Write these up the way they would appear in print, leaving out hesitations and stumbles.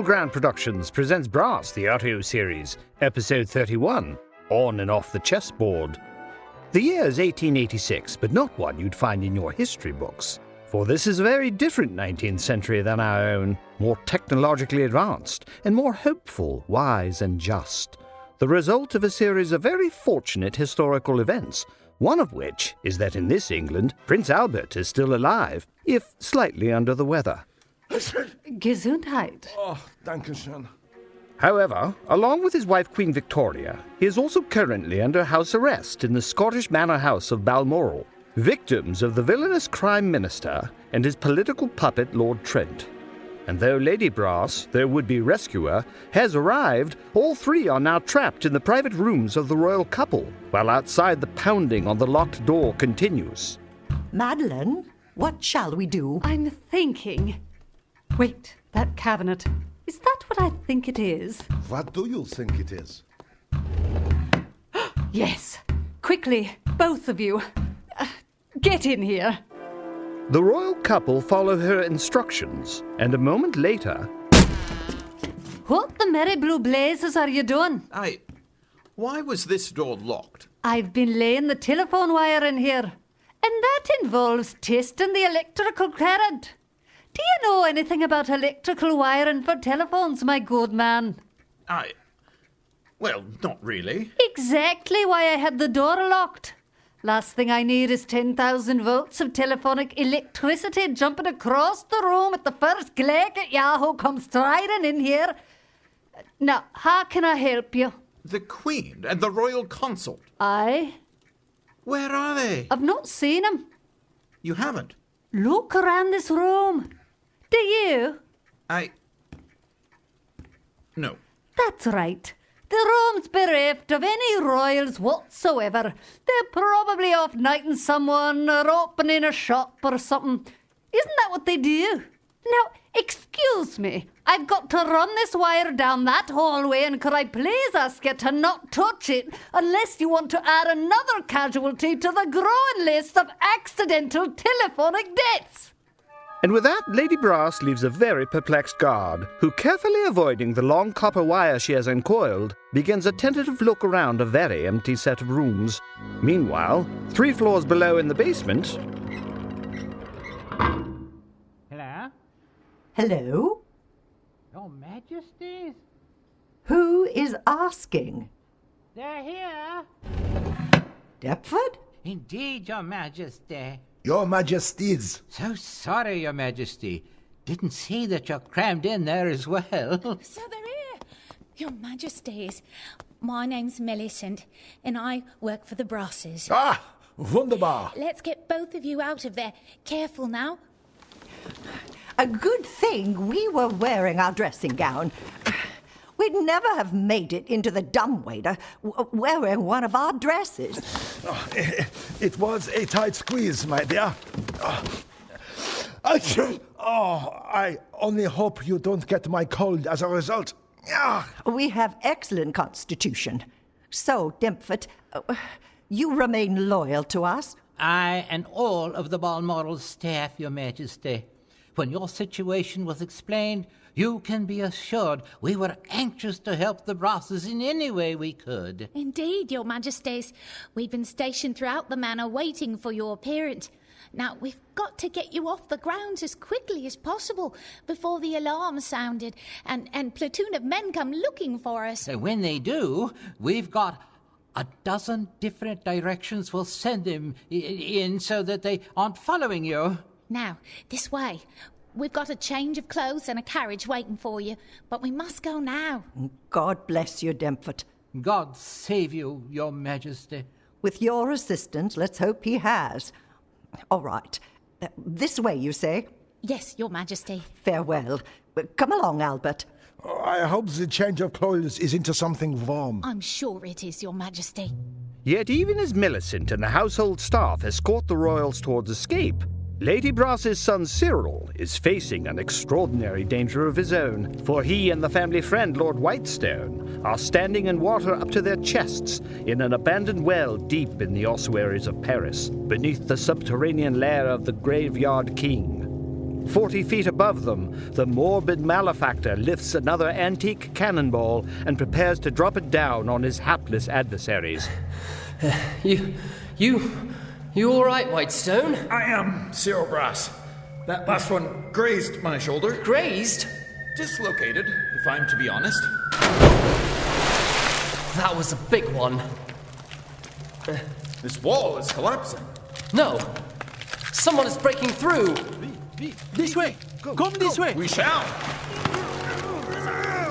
Underground Productions presents Brass, the audio series, episode 31, On and Off the Chessboard. The year is 1886, but not one you'd find in your history books. For this is a very different 19th century than our own, more technologically advanced, and more hopeful, wise, and just. The result of a series of very fortunate historical events, one of which is that in this England, Prince Albert is still alive, if slightly under the weather. Gesundheit. Oh, danke schön. However, along with his wife Queen Victoria, he is also currently under house arrest in the Scottish manor house of Balmoral, victims of the villainous crime minister and his political puppet Lord Trent. And though Lady Brass, their would-be rescuer, has arrived, all three are now trapped in the private rooms of the royal couple, while outside the pounding on the locked door continues. Madeline, what shall we do? I'm thinking. Wait, that cabinet. Is that what I think it is? What do you think it is? Yes. Quickly, both of you. Get in here. The royal couple follow her instructions, and a moment later... What the merry blue blazes are you doing? Why was this door locked? I've been laying the telephone wire in here. And that involves testing the electrical current. Do you know anything about electrical wiring for telephones, my good man? Well, not really. Exactly why I had the door locked. Last thing I need is 10,000 volts of telephonic electricity jumping across the room at the first Leggett Yahoo comes striding in here. Now, how can I help you? The Queen and the Royal Consort. Aye. Where are they? I've not seen them. You haven't? Look around this room. Do you? No. That's right. The room's bereft of any royals whatsoever. They're probably off knighting someone or opening a shop or something. Isn't that what they do? Now, excuse me. I've got to run this wire down that hallway, and could I please ask you to not touch it unless you want to add another casualty to the growing list of accidental telephonic deaths? And with that, Lady Brass leaves a very perplexed guard, who, carefully avoiding the long copper wire she has uncoiled, begins a tentative look around a very empty set of rooms. Meanwhile, 3 floors below in the basement... Hello? Hello? Your Majesties? Who is asking? They're here. Deptford? Indeed, Your Majesty. Your Majesties. So sorry, Your Majesty. Didn't see that you're crammed in there as well. So they're here. Your Majesties, my name's Millicent, and I work for the Brasses. Ah, wunderbar. Let's get both of you out of there. Careful now. A good thing we were wearing our dressing gown. We'd never have made it into the dumbwaiter wearing one of our dresses. Oh, it was a tight squeeze, my dear. I only hope you don't get my cold as a result. We have excellent constitution. So, Deptford, you remain loyal to us? I and all of the Balmoral staff, Your Majesty. When your situation was explained, you can be assured we were anxious to help the Brasses in any way we could. Indeed, Your Majesties. We've been stationed throughout the manor waiting for your appearance. Now, we've got to get you off the grounds as quickly as possible before the alarm sounded and platoon of men come looking for us. So when they do, we've got a dozen different directions we'll send them in so that they aren't following you. Now, this way. We've got a change of clothes and a carriage waiting for you, but we must go now. God bless you, Deptford. God save you, Your Majesty. With your assistance, let's hope he has. All right. This way, you say? Yes, Your Majesty. Farewell. Come along, Albert. I hope the change of clothes is into something warm. I'm sure it is, Your Majesty. Yet even as Millicent and the household staff escort the royals towards escape, Lady Brass's son Cyril is facing an extraordinary danger of his own, for he and the family friend Lord Whitestone are standing in water up to their chests in an abandoned well deep in the ossuaries of Paris, beneath the subterranean lair of the Graveyard King. 40 feet above them, the morbid malefactor lifts another antique cannonball and prepares to drop it down on his hapless adversaries. You all right, Whitestone? I am, Cyril Brass. That last one grazed my shoulder. Grazed? Dislocated, if I'm to be honest. That was a big one. This wall is collapsing. No! Someone is breaking through! This way! Come this way! We shall!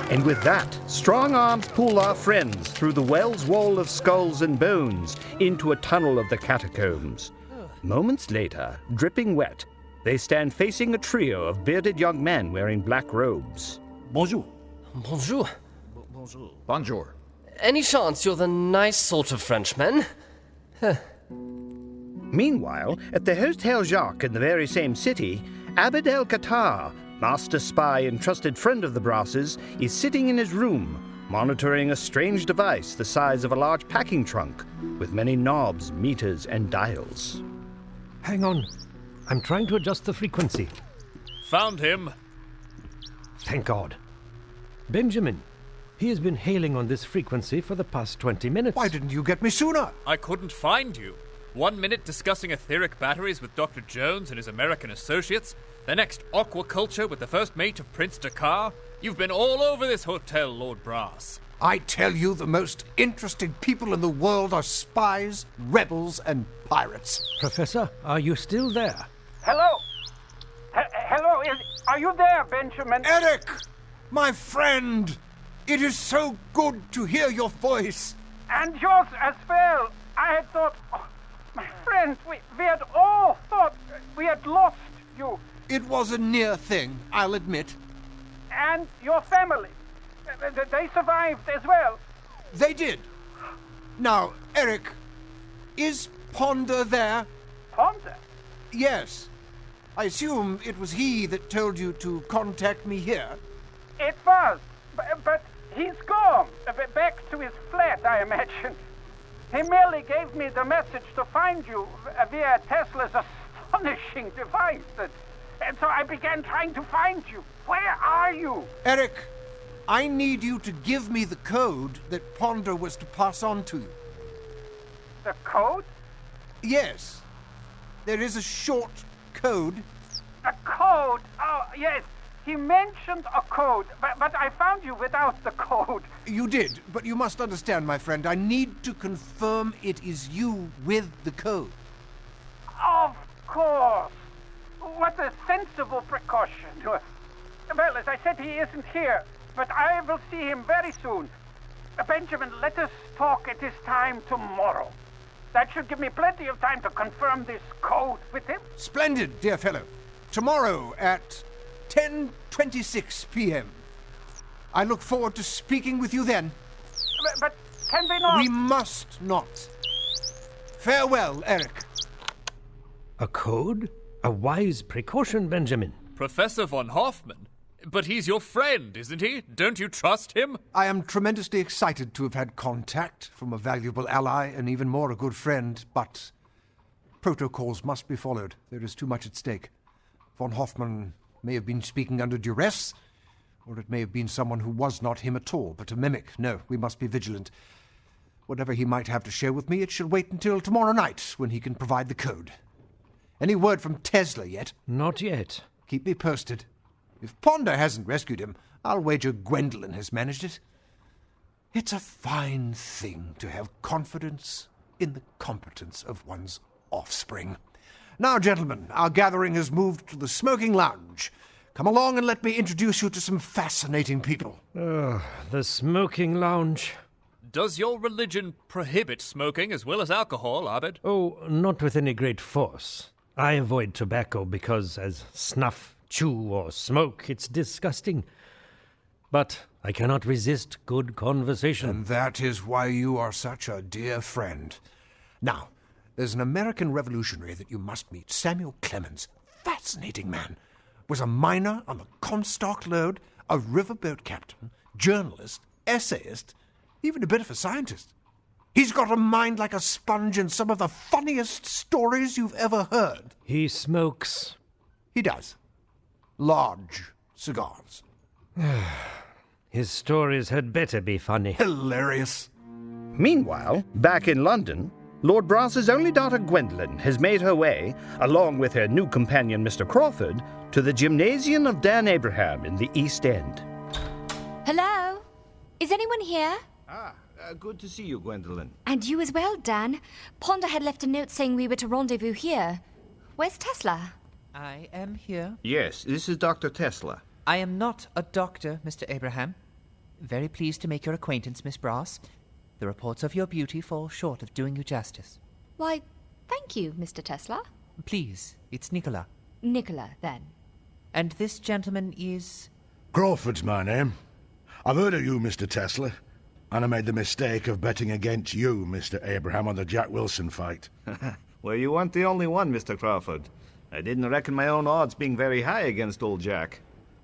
And with that, strong arms pull our friends through the well's wall of skulls and bones into a tunnel of the catacombs. Moments later, dripping wet, they stand facing a trio of bearded young men wearing black robes. Bonjour. Bonjour. Bonjour. Any chance you're the nice sort of Frenchman? Meanwhile, at the Hotel Jacques in the very same city, Abd el-Qatar, master spy and trusted friend of the Brasses, is sitting in his room, monitoring a strange device the size of a large packing trunk, with many knobs, meters, and dials. Hang on. I'm trying to adjust the frequency. Found him. Thank God. Benjamin. He has been hailing on this frequency for the past 20 minutes. Why didn't you get me sooner? I couldn't find you. 1 minute discussing etheric batteries with Dr. Jones and his American associates, the next aquaculture with the first mate of Prince Dakar. You've been all over this hotel, Lord Brass. I tell you, the most interesting people in the world are spies, rebels, and pirates. Professor, are you still there? Hello? Hello? Are you there, Benjamin? Eric! My friend! It is so good to hear your voice. And yours as well. I had thought... Oh, my friend, we had all thought we had lost you. It was a near thing, I'll admit. And your family. They survived as well. They did. Now, Eric, is Ponder there? Ponder? Yes. I assume it was he that told you to contact me here. It was, but he's gone. Back to his flat, I imagine. He merely gave me the message to find you via Tesla's astonishing device. And so I began trying to find you. Where are you? Eric, I need you to give me the code that Ponder was to pass on to you. The code? Yes. There is a short code. A code? Oh, yes. He mentioned a code, but I found you without the code. You did, but you must understand, my friend, I need to confirm it is you with the code. Of course. What a sensible precaution. Well, as I said, he isn't here, but I will see him very soon. Benjamin, let us talk at this time tomorrow. That should give me plenty of time to confirm this code with him. Splendid, dear fellow. Tomorrow at 10:26 p.m. I look forward to speaking with you then. But can we not? We must not. Farewell, Eric. A code? A wise precaution, Benjamin. Professor von Hoffman? But he's your friend, isn't he? Don't you trust him? I am tremendously excited to have had contact from a valuable ally and even more a good friend, but protocols must be followed. There is too much at stake. Von Hoffman may have been speaking under duress, or it may have been someone who was not him at all, but a mimic. No, we must be vigilant. Whatever he might have to share with me, it shall wait until tomorrow night, when he can provide the code. Any word from Tesla yet? Not yet. Keep me posted. If Ponder hasn't rescued him, I'll wager Gwendolyn has managed it. It's a fine thing to have confidence in the competence of one's offspring. Now, gentlemen, our gathering has moved to the smoking lounge. Come along and let me introduce you to some fascinating people. The smoking lounge. Does your religion prohibit smoking as well as alcohol, Abed? Oh, not with any great force. I avoid tobacco because, as snuff, chew, or smoke, it's disgusting. But I cannot resist good conversation. And that is why you are such a dear friend. Now, there's an American revolutionary that you must meet, Samuel Clemens. Fascinating man. Was a miner on the Comstock lode, a riverboat captain, journalist, essayist, even a bit of a scientist. He's got a mind like a sponge and some of the funniest stories you've ever heard. He smokes. He does. large cigars. His stories had better be funny. Hilarious. Meanwhile, back in London, Lord Brass's only daughter Gwendolyn has made her way, along with her new companion Mr. Crawford, to the gymnasium of Dan Abraham in the East End. Hello? Is anyone here? Good to see you, Gwendolyn. And you as well, Dan. Ponder had left a note saying we were to rendezvous here. Where's Tesla? I am here. Yes, this is Dr. Tesla. I am not a doctor, Mr. Abraham. Very pleased to make your acquaintance, Miss Brass. The reports of your beauty fall short of doing you justice. Why, thank you, Mr. Tesla. Please, it's Nicola. Nicola, then. And this gentleman is... Crawford's my name. I've heard of you, Mr. Tesla, and I made the mistake of betting against you, Mr. Abraham, on the Jack Wilson fight. Well, you weren't the only one, Mr. Crawford. I didn't reckon my own odds being very high against old Jack.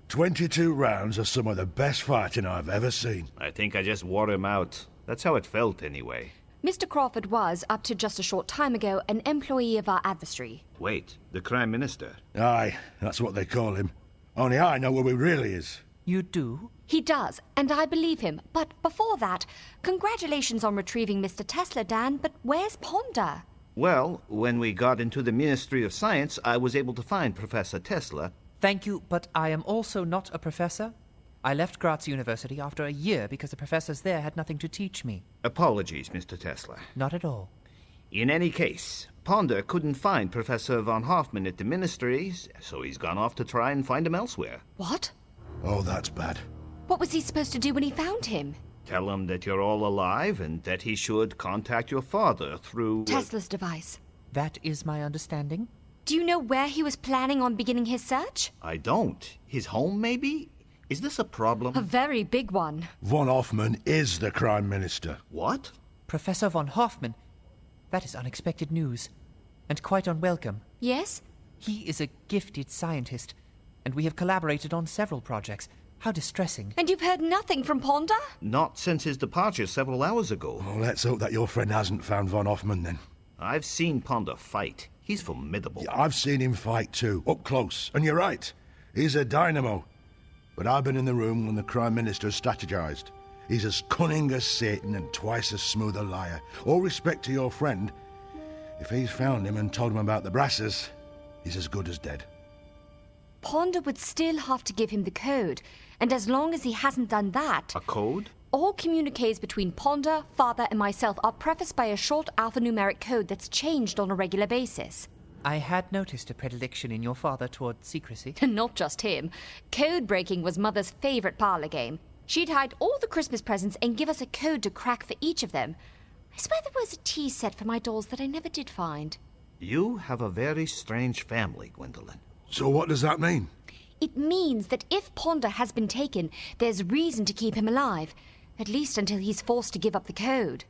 22 rounds of some of the best fighting I've ever seen. I think I just wore him out. That's how it felt, anyway. Mr. Crawford was, up to just a short time ago, an employee of our adversary. Wait, the Prime Minister? Aye, that's what they call him. Only I know where he really is. You do? He does, and I believe him. But before that, congratulations on retrieving Mr. Tesla, Dan, but where's Ponder? Well, when we got into the Ministry of Science, I was able to find Professor Tesla. Thank you, but I am also not a professor. I left Graz University after a year because the professors there had nothing to teach me. Apologies, Mr. Tesla. Not at all. In any case, Ponder couldn't find Professor von Hoffman at the Ministries, so he's gone off to try and find him elsewhere. What? Oh, that's bad. What was he supposed to do when he found him? Tell him that you're all alive and that he should contact your father through... Tesla's device. That is my understanding. Do you know where he was planning on beginning his search? I don't. His home, maybe? Is this a problem? A very big one. Von Hoffman is the Crime Minister. What? Professor von Hoffman? That is unexpected news, and quite unwelcome. Yes? He is a gifted scientist, and we have collaborated on several projects. How distressing. And you've heard nothing from Ponder? Not since his departure several hours ago. Well, let's hope that your friend hasn't found Von Hoffman, then. I've seen Ponder fight. He's formidable. Yeah, I've seen him fight, too, up close. And you're right. He's a dynamo. But I've been in the room when the Crime Minister strategized. He's as cunning as Satan and twice as smooth a liar. All respect to your friend. If he's found him and told him about the brasses, he's as good as dead. Ponder would still have to give him the code, and as long as he hasn't done that... A code? All communiques between Ponder, Father, and myself are prefaced by a short alphanumeric code that's changed on a regular basis. I had noticed a predilection in your father toward secrecy. Not just him. Code breaking was Mother's favourite parlour game. She'd hide all the Christmas presents and give us a code to crack for each of them. I swear there was a tea set for my dolls that I never did find. You have a very strange family, Gwendolyn. So what does that mean? It means that if Ponder has been taken, there's reason to keep him alive. At least until he's forced to give up the code.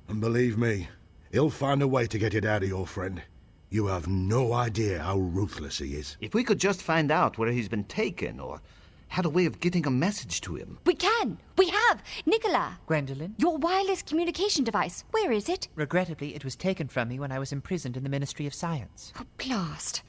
And believe me, he'll find a way to get it out of your friend. You have no idea how ruthless he is. If we could just find out where he's been taken, or had a way of getting a message to him. We can! We have! Nicola! Gwendolyn? Your wireless communication device. Where is it? Regrettably, it was taken from me when I was imprisoned in the Ministry of Science. Oh, blast.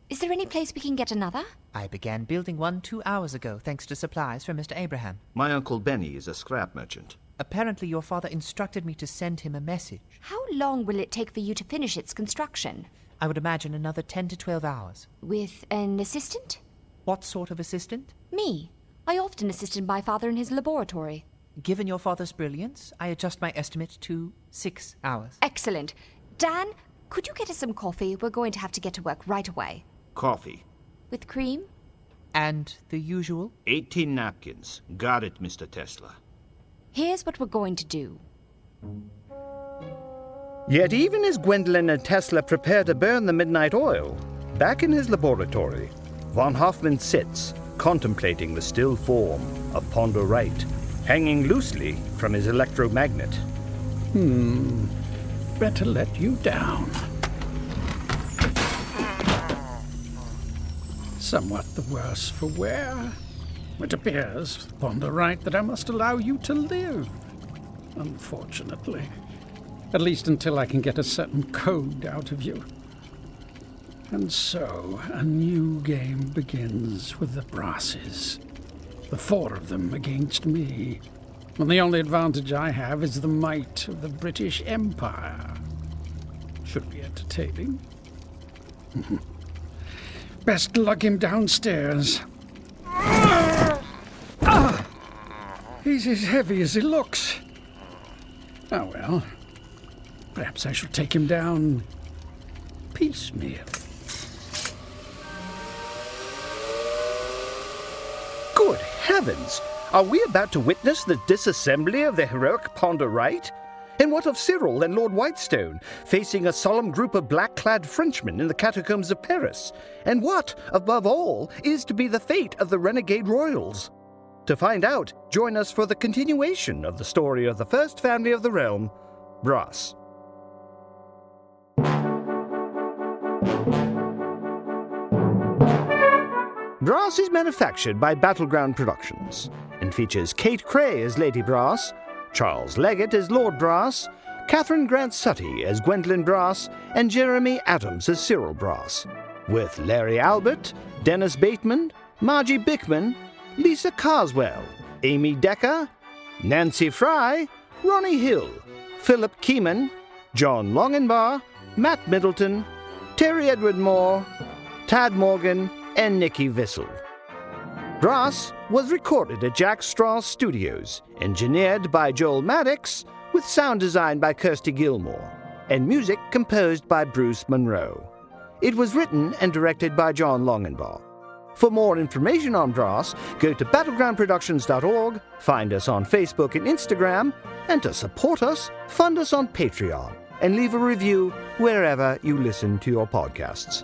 Is there any place we can get another? I began building one 2 hours ago, thanks to supplies from Mr. Abraham. My Uncle Benny is a scrap merchant. Apparently your father instructed me to send him a message. How long will it take for you to finish its construction? I would imagine another 10 to 12 hours. With an assistant? What sort of assistant? Me. I often assisted my father in his laboratory. Given your father's brilliance, I adjust my estimate to 6 hours. Excellent. Dan, could you get us some coffee? We're going to have to get to work right away. Coffee. With cream? And the usual? 18 napkins. Got it, Mr. Tesla. Here's what we're going to do. Yet even as Gwendolyn and Tesla prepare to burn the midnight oil, back in his laboratory, von Hoffman sits, contemplating the still form of Ponder Wright, hanging loosely from his electromagnet. Better let you down. Somewhat the worse for wear. It appears, Ponder Wright, that I must allow you to live. Unfortunately. At least until I can get a certain code out of you. And so, a new game begins with the Brasses. The 4 of them against me. And the only advantage I have is the might of the British Empire. Should be entertaining. Best lug him downstairs. He's as heavy as he looks. Oh well. Perhaps I shall take him down piecemeal. Good heavens! Are we about to witness the disassembly of the heroic Ponder Right? And what of Cyril and Lord Whitestone, facing a solemn group of black-clad Frenchmen in the catacombs of Paris? And what, above all, is to be the fate of the renegade royals? To find out, join us for the continuation of the story of the first family of the realm, Brass. Brass is manufactured by Battleground Productions and features Kate Kraay as Lady Brass, Charles Leggett as Lord Brass, Katherine Grant-Suttie as Gwendolyn Brass, and Jeremy Adams as Cyril Brass, with Larry Albert, Dennis Bateman, Margie Bickman, Lisa Carswell, Amy Decker, Nancy Frye, Ronnie Hill, Philip Keiman, John Longenbaugh, Matt Middleton, Terry Edward Moore, Tad Morgan, and Nikki Vissel. Brass was recorded at Jack Straw Studios, engineered by Joel Maddox, with sound design by Kirsty Gilmore, and music composed by Bruce Monroe. It was written and directed by John Longenbaugh. For more information on Brass, go to battlegroundproductions.org, find us on Facebook and Instagram, and to support us, fund us on Patreon, and leave a review wherever you listen to your podcasts.